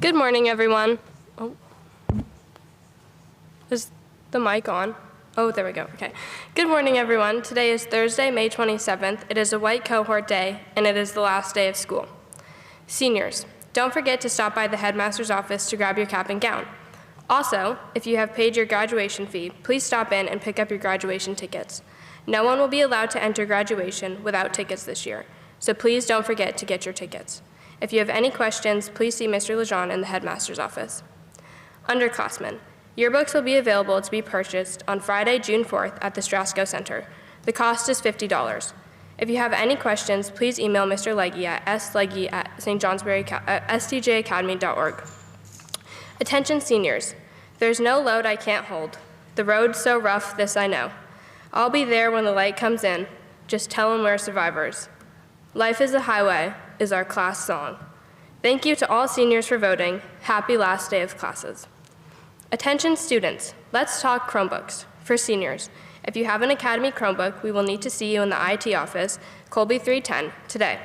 Good morning, everyone. Oh. Is the mic on? Oh, there we go. Okay. Good morning, everyone. Today is Thursday, May 27th. It is a white cohort day, and it is the last day of school. Seniors, don't forget to stop by the headmaster's office to grab your cap and gown. Also, if you have paid your graduation fee, please stop in and pick up your graduation tickets. No one will be allowed to enter graduation without tickets this year, so please don't forget to get your tickets. If you have any questions, please see Mr. Lejeune in the headmaster's office. Underclassmen, yearbooks will be available to be purchased on Friday, June 4th at the Strasco Center. The cost is $50. If you have any questions, please email Mr. Legge at stjacademy.org. Attention seniors, there's no load I can't hold. The road's so rough, this I know. I'll be there when the light comes in. Just tell them we're survivors. Life is a highway is our class song. Thank you to all seniors for voting. Happy last day of classes. Attention students, let's talk Chromebooks. For seniors, if you have an Academy Chromebook, we will need to see you in the IT office, Colby 310, today.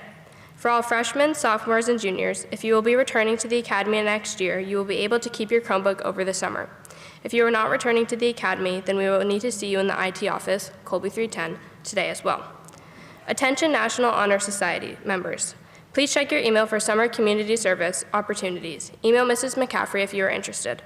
For all freshmen, sophomores, and juniors, if you will be returning to the Academy next year, you will be able to keep your Chromebook over the summer. If you are not returning to the Academy, then we will need to see you in the IT office, Colby 310, today as well. Attention National Honor Society members. Please check your email for summer community service opportunities. Email Mrs. McCaffrey if you are interested.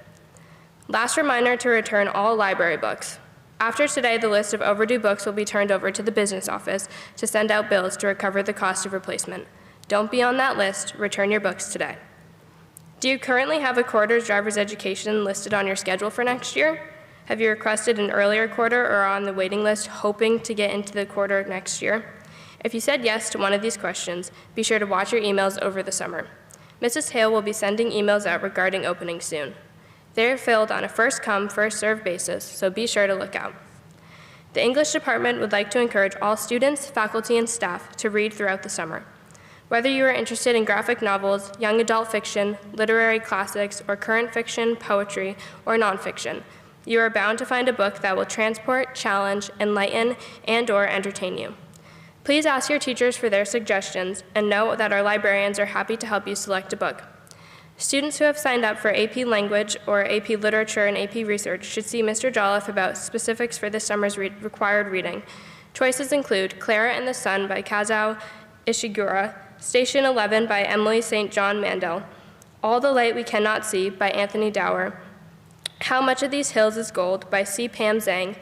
Last reminder to return all library books. After today, the list of overdue books will be turned over to the business office to send out bills to recover the cost of replacement. Don't be on that list. Return your books today. Do you currently have a quarter's driver's education listed on your schedule for next year? Have you requested an earlier quarter or are on the waiting list hoping to get into the quarter next year? If you said yes to one of these questions, be sure to watch your emails over the summer. Mrs. Hale will be sending emails out regarding openings soon. They are filled on a first-come, first-served basis, so be sure to look out. The English department would like to encourage all students, faculty, and staff to read throughout the summer. Whether you are interested in graphic novels, young adult fiction, literary classics, or current fiction, poetry, or nonfiction, you are bound to find a book that will transport, challenge, enlighten, and/or entertain you. Please ask your teachers for their suggestions and know that our librarians are happy to help you select a book. Students who have signed up for AP Language or AP Literature and AP Research should see Mr. Jolliffe about specifics for this summer's required reading. Choices include Clara and the Sun by Kazuo Ishiguro, Station 11 by Emily St. John Mandel, All the Light We Cannot See by Anthony Dower, How Much of These Hills is Gold by C. Pam Zhang,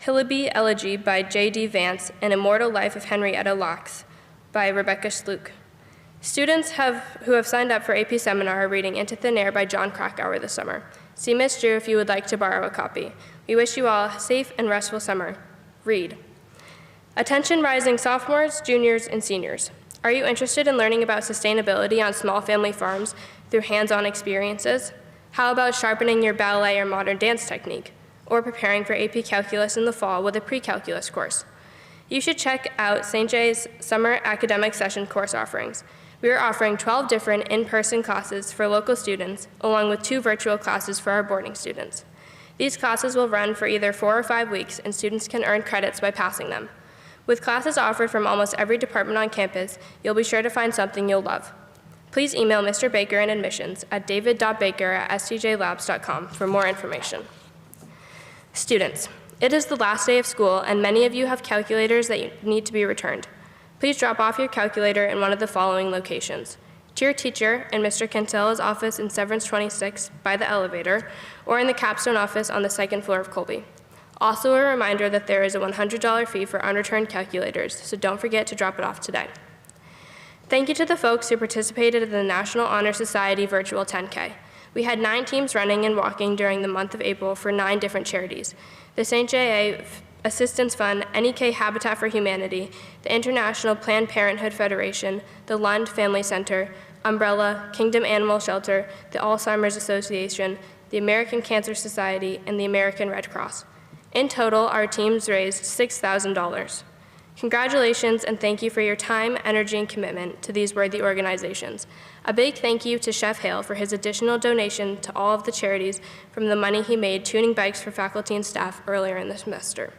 Hillaby Elegy by J.D. Vance, and Immortal Life of Henrietta Lacks by Rebecca Schluck. Students who have signed up for AP Seminar are reading Into Thin Air by John Krakauer this summer. See Ms. Drew if you would like to borrow a copy. We wish you all a safe and restful summer. Read. Attention rising sophomores, juniors, and seniors. Are you interested in learning about sustainability on small family farms through hands-on experiences? How about sharpening your ballet or modern dance technique? Or preparing for AP Calculus in the fall with a pre-calculus course? You should check out St. J's Summer Academic Session course offerings. We are offering 12 different in-person classes for local students, along with 2 virtual classes for our boarding students. These classes will run for either 4 or 5 weeks, and students can earn credits by passing them. With classes offered from almost every department on campus, you'll be sure to find something you'll love. Please email Mr. Baker in admissions at david.baker@stjlabs.com for more information. Students, it is the last day of school, and many of you have calculators that need to be returned. Please drop off your calculator in one of the following locations: to your teacher in Mr. Cancella's office in Severance 26 by the elevator, or in the capstone office on the 2nd floor of Colby. Also a reminder that there is a $100 fee for unreturned calculators, so don't forget to drop it off today. Thank you to the folks who participated in the National Honor Society virtual 10K. We had 9 teams running and walking during the month of April for 9 different charities: the St. J.A. Assistance Fund, NEK Habitat for Humanity, the International Planned Parenthood Federation, the Lund Family Center, Umbrella, Kingdom Animal Shelter, the Alzheimer's Association, the American Cancer Society, and the American Red Cross. In total, our teams raised $6,000. Congratulations and thank you for your time, energy, and commitment to these worthy organizations. A big thank you to Chef Hale for his additional donation to all of the charities from the money he made tuning bikes for faculty and staff earlier in the semester.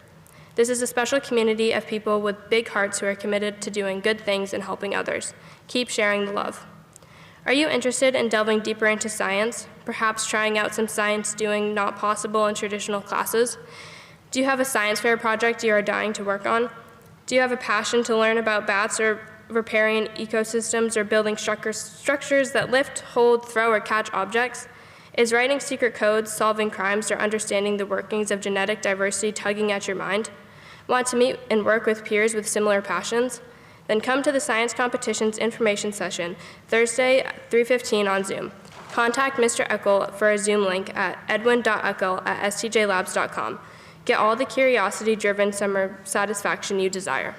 This is a special community of people with big hearts who are committed to doing good things and helping others. Keep sharing the love. Are you interested in delving deeper into science, perhaps trying out some science doing not possible in traditional classes? Do you have a science fair project you are dying to work on? Do you have a passion to learn about bats or repairing ecosystems or building structures that lift, hold, throw, or catch objects? Is writing secret codes, solving crimes, or understanding the workings of genetic diversity tugging at your mind? Want to meet and work with peers with similar passions? Then come to the Science Competitions Information Session, Thursday at 3:15 on Zoom. Contact Mr. Eckel for a Zoom link at edwin.eckel@stjlabs.com. Get all the curiosity-driven summer satisfaction you desire.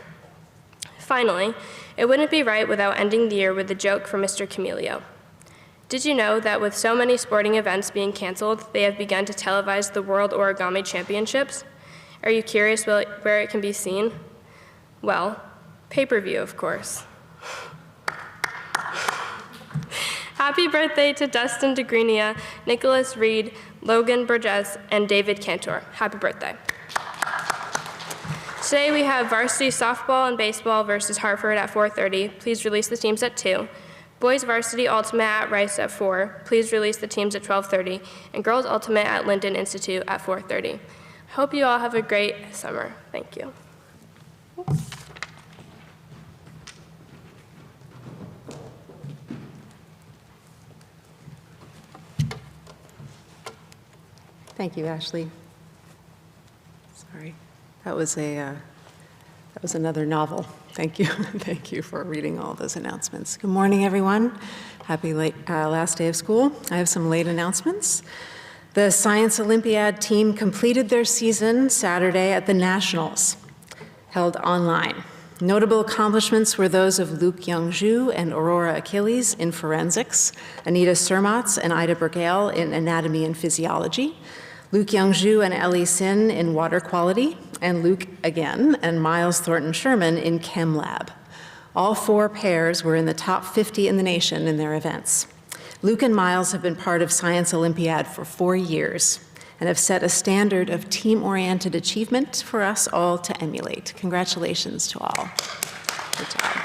Finally, it wouldn't be right without ending the year with a joke from Mr. Camilio. Did you know that with so many sporting events being canceled, they have begun to televise the World Origami Championships? Are you curious where it can be seen? Well, pay-per-view, of course. Happy birthday to Dustin DeGrenia, Nicholas Reed, Logan Burgess, and David Cantor. Happy birthday. Today we have varsity softball and baseball versus Hartford at 4:30. Please release the teams at 2. Boys varsity ultimate at Rice at 4. Please release the teams at 12:30. And girls ultimate at Linden Institute at 4:30. I hope you all have a great summer. Thank you. Thank you, Ashley. Sorry, that was another novel. Thank you. Thank you for reading all those announcements. Good morning, everyone. Happy last day of school. I have some late announcements. The Science Olympiad team completed their season Saturday at the Nationals, held online. Notable accomplishments were those of Luke Youngju and Aurora Achilles in forensics, Anita Surmatz and Ida Bergale in anatomy and physiology, Luke Youngju and Ellie Sin in water quality, and Luke again and Miles Thornton Sherman in Chem Lab. All 4 pairs were in the top 50 in the nation in their events. Luke and Miles have been part of Science Olympiad for 4 years and have set a standard of team-oriented achievement for us all to emulate. Congratulations to all. Good job.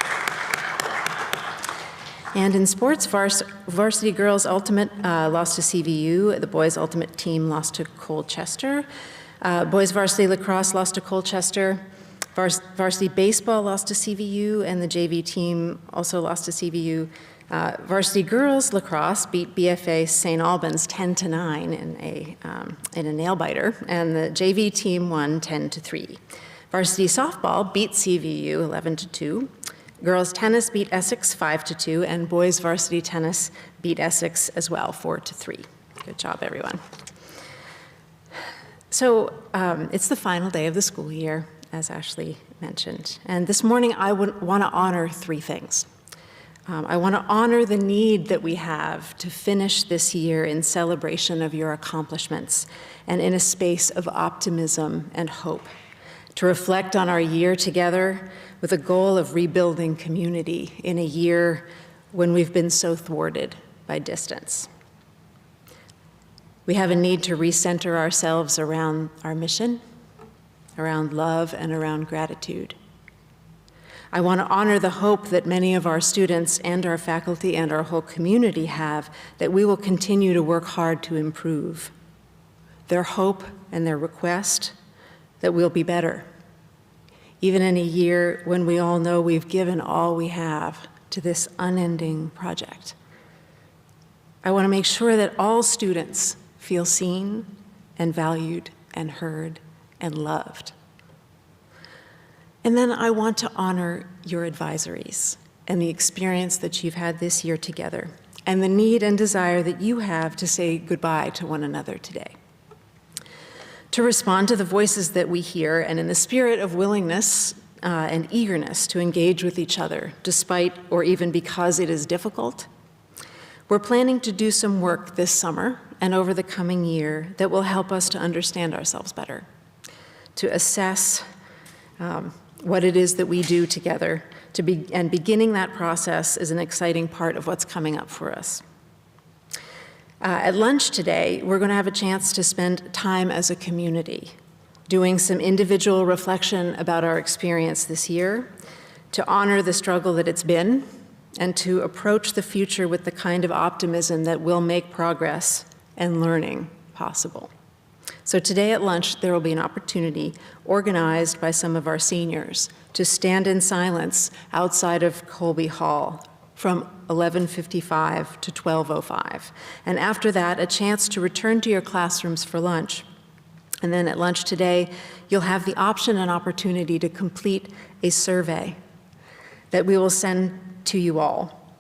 And in sports, varsity girls ultimate lost to CVU. The boys ultimate team lost to Colchester. Boys varsity lacrosse lost to Colchester. Varsity baseball lost to CVU, and the JV team also lost to CVU. Varsity girls lacrosse beat BFA St. Albans 10-9 in a nail biter, and the JV team won 10-3. Varsity softball beat CVU 11-2. Girls tennis beat Essex 5-2, and boys varsity tennis beat Essex as well 4-3. Good job, everyone. So it's the final day of the school year, as Ashley mentioned, and this morning I would want to honor 3 things. I want to honor the need that we have to finish this year in celebration of your accomplishments and in a space of optimism and hope, to reflect on our year together with a goal of rebuilding community in a year when we've been so thwarted by distance. We have a need to recenter ourselves around our mission, around love, and around gratitude. I want to honor the hope that many of our students and our faculty and our whole community have that we will continue to work hard to improve. Their hope and their request that we'll be better, even in a year when we all know we've given all we have to this unending project. I want to make sure that all students feel seen and valued and heard and loved. And then I want to honor your advisories and the experience that you've had this year together and the need and desire that you have to say goodbye to one another today. To respond to the voices that we hear and in the spirit of willingness and eagerness to engage with each other, despite or even because it is difficult, we're planning to do some work this summer and over the coming year that will help us to understand ourselves better, to assess what it is that we do together, and beginning that process is an exciting part of what's coming up for us. At lunch today, we're going to have a chance to spend time as a community, doing some individual reflection about our experience this year, to honor the struggle that it's been, and to approach the future with the kind of optimism that will make progress and learning possible. So today at lunch, there will be an opportunity organized by some of our seniors to stand in silence outside of Colby Hall from 11:55 to 12:05. And after that, a chance to return to your classrooms for lunch. And then at lunch today, you'll have the option and opportunity to complete a survey that we will send to you all,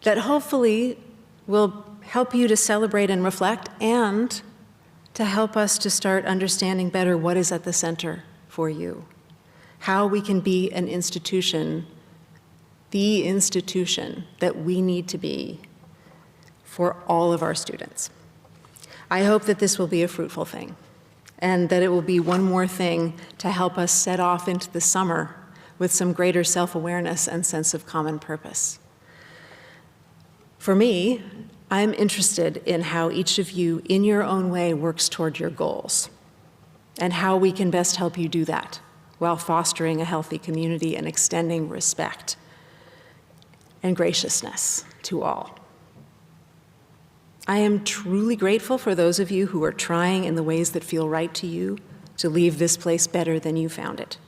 that hopefully will help you to celebrate and reflect, and to help us to start understanding better what is at the center for you, how we can be an institution, the institution that we need to be for all of our students. I hope that this will be a fruitful thing, and that it will be one more thing to help us set off into the summer with some greater self-awareness and sense of common purpose. For me, I'm interested in how each of you, in your own way, works toward your goals, and how we can best help you do that while fostering a healthy community and extending respect and graciousness to all. I am truly grateful for those of you who are trying in the ways that feel right to you to leave this place better than you found it.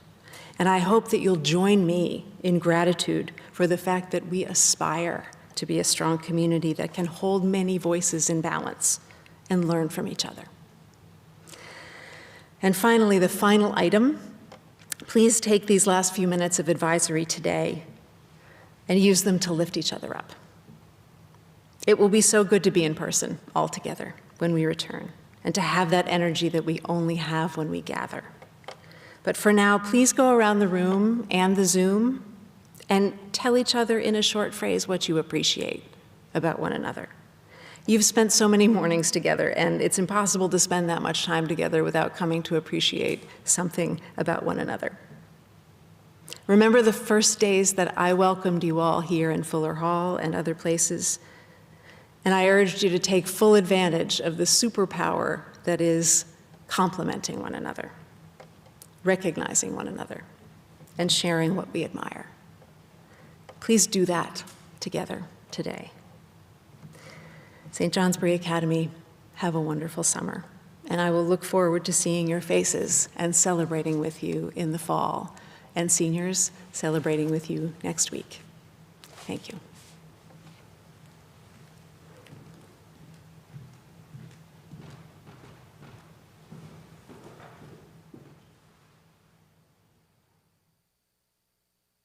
And I hope that you'll join me in gratitude for the fact that we aspire to be a strong community that can hold many voices in balance and learn from each other. And finally, the final item, please take these last few minutes of advisory today and use them to lift each other up. It will be so good to be in person all together when we return, and to have that energy that we only have when we gather. But for now, please go around the room and the Zoom and tell each other in a short phrase what you appreciate about one another. You've spent so many mornings together, and it's impossible to spend that much time together without coming to appreciate something about one another. Remember the first days that I welcomed you all here in Fuller Hall and other places, and I urged you to take full advantage of the superpower that is complimenting one another, recognizing one another, and sharing what we admire. Please do that together today. St. Johnsbury Academy, have a wonderful summer, and I will look forward to seeing your faces and celebrating with you in the fall, and seniors celebrating with you next week. Thank you.